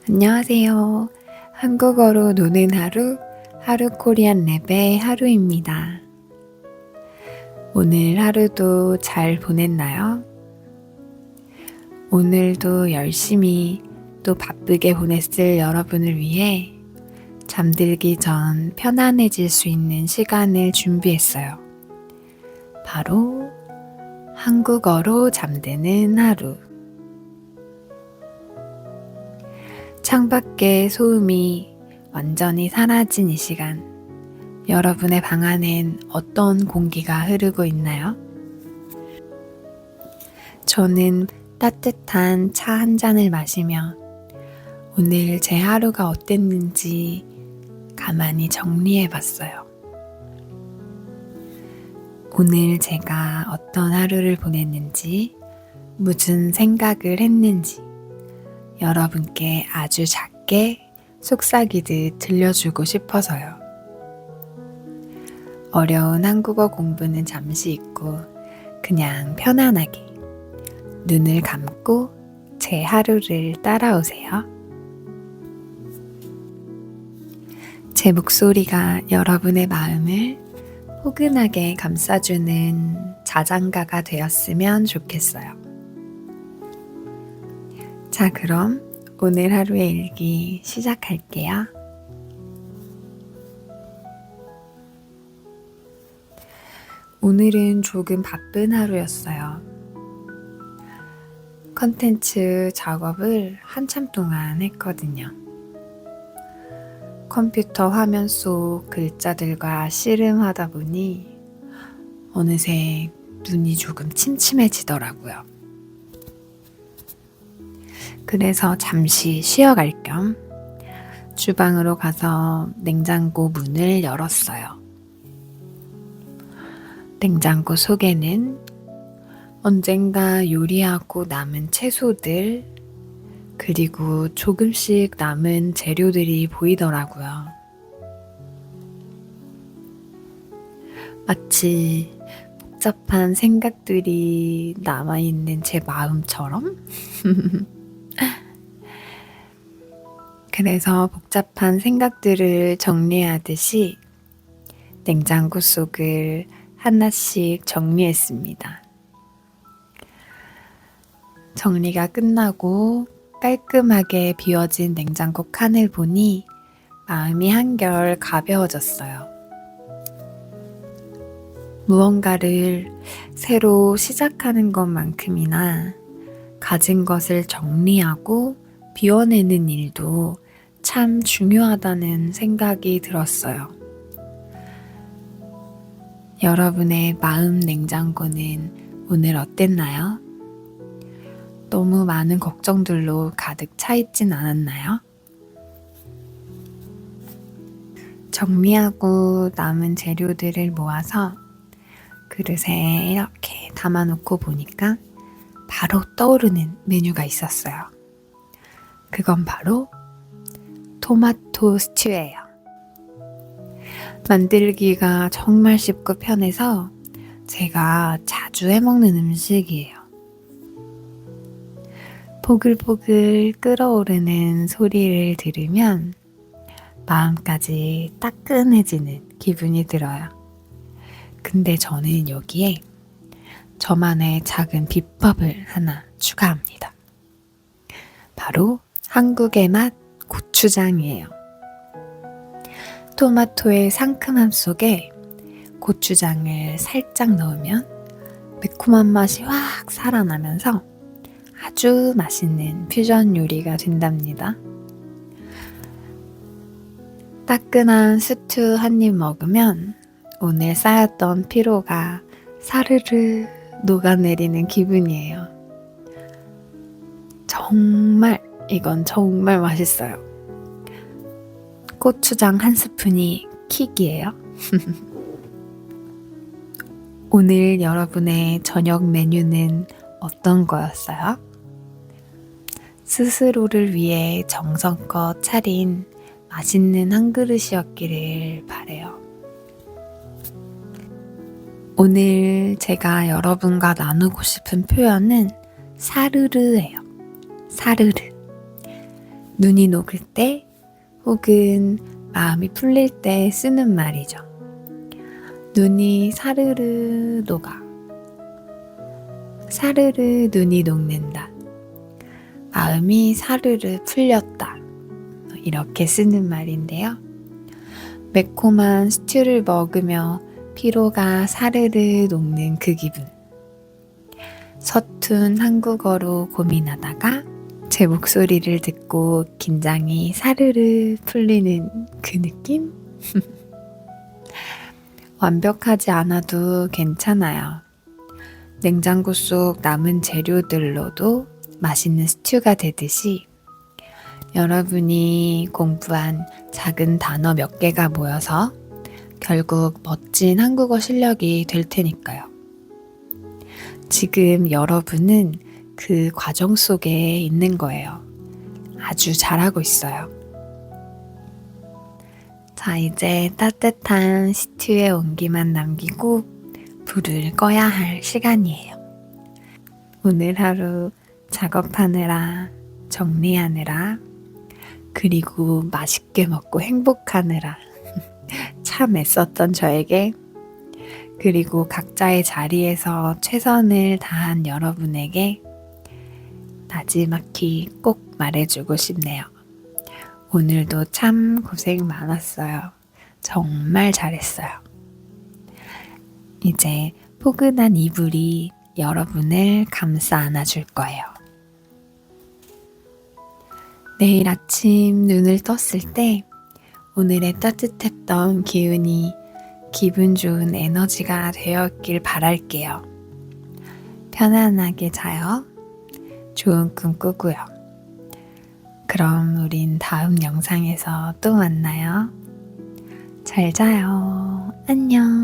안녕하세요. 한국어로 노는 하루, 하루 코리안 랩의 하루입니다. 오늘 하루도 잘 보냈나요? 오늘도 열심히 또 바쁘게 보냈을 여러분을 위해 잠들기 전 편안해질 수 있는 시간을 준비했어요. 바로 한국어로 잠드는 하루. 창밖의 소음이 완전히 사라진 이 시간, 여러분의 방 안엔 어떤 공기가 흐르고 있나요? 저는 따뜻한 차 한 잔을 마시며 오늘 제 하루가 어땠는지 가만히 정리해 봤어요. 오늘 제가 어떤 하루를 보냈는지, 무슨 생각을 했는지 여러분께 아주 작게 속삭이듯 들려주고 싶어서요. 어려운 한국어 공부는 잠시 잊고 그냥 편안하게 눈을 감고 제 하루를 따라오세요. 제 목소리가 여러분의 마음을 포근하게 감싸주는 자장가가 되었으면 좋겠어요. 자, 그럼 오늘 하루의 일기 시작할게요. 오늘은 조금 바쁜 하루였어요. 컨텐츠 작업을 한참 동안 했거든요. 컴퓨터 화면 속 글자들과 씨름하다 보니 어느새 눈이 조금 침침해지더라고요. 그래서 잠시 쉬어갈 겸 주방으로 가서 냉장고 문을 열었어요. 냉장고 속에는 언젠가 요리하고 남은 채소들, 그리고 조금씩 남은 재료들이 보이더라고요. 마치 복잡한 생각들이 남아있는 제 마음처럼? 그래서 복잡한 생각들을 정리하듯이 냉장고 속을 하나씩 정리했습니다. 정리가 끝나고 깔끔하게 비워진 냉장고 칸을 보니 마음이 한결 가벼워졌어요. 무언가를 새로 시작하는 것만큼이나 가진 것을 정리하고 비워내는 일도 참 중요하다는 생각이 들었어요. 여러분의 마음 냉장고는 오늘 어땠나요? 너무 많은 걱정들로 가득 차 있진 않았나요? 정리하고 남은 재료들을 모아서 그릇에 이렇게 담아놓고 보니까 바로 떠오르는 메뉴가 있었어요. 그건 바로 토마토 스튜예요. 만들기가 정말 쉽고 편해서 제가 자주 해먹는 음식이에요. 보글보글 끓어오르는 소리를 들으면 마음까지 따끈해지는 기분이 들어요. 근데 저는 여기에 저만의 작은 비법을 하나 추가합니다. 바로 한국의 맛 고추장이에요. 토마토의 상큼함 속에 고추장을 살짝 넣으면 매콤한 맛이 확 살아나면서 아주 맛있는 퓨전 요리가 된답니다. 따끈한 스튜 한 입 먹으면 오늘 쌓였던 피로가 사르르 녹아내리는 기분이에요. 이건 정말 맛있어요. 고추장 한 스푼이 킥이에요. 오늘 여러분의 저녁 메뉴는 어떤 거였어요? 스스로를 위해 정성껏 차린 맛있는 한 그릇이었기를 바래요. 오늘 제가 여러분과 나누고 싶은 표현은 사르르예요. 사르르. 눈이 녹을 때 혹은 마음이 풀릴 때 쓰는 말이죠. 눈이 사르르 녹아. 사르르 눈이 녹는다. 마음이 사르르 풀렸다. 이렇게 쓰는 말인데요. 매콤한 스튜를 먹으며 피로가 사르르 녹는 그 기분. 서툰 한국어로 고민하다가 제 목소리를 듣고 긴장이 사르르 풀리는 그 느낌? 완벽하지 않아도 괜찮아요. 냉장고 속 남은 재료들로도 맛있는 스튜가 되듯이 여러분이 공부한 작은 단어 몇 개가 모여서 결국 멋진 한국어 실력이 될 테니까요. 지금 여러분은 그 과정 속에 있는 거예요. 아주 잘하고 있어요. 자, 이제 따뜻한 스튜의 온기만 남기고 불을 꺼야 할 시간이에요. 오늘 하루 작업하느라, 정리하느라, 그리고 맛있게 먹고 행복하느라 참 애썼던 저에게, 그리고 각자의 자리에서 최선을 다한 여러분에게 나지막히 꼭 말해주고 싶네요. 오늘도 참 고생 많았어요. 정말 잘했어요. 이제 포근한 이불이 여러분을 감싸 안아줄 거예요. 내일 아침 눈을 떴을 때 오늘의 따뜻했던 기운이 기분 좋은 에너지가 되었길 바랄게요. 편안하게 자요. 좋은 꿈 꾸고요. 그럼 우린 다음 영상에서 또 만나요. 잘 자요. 안녕.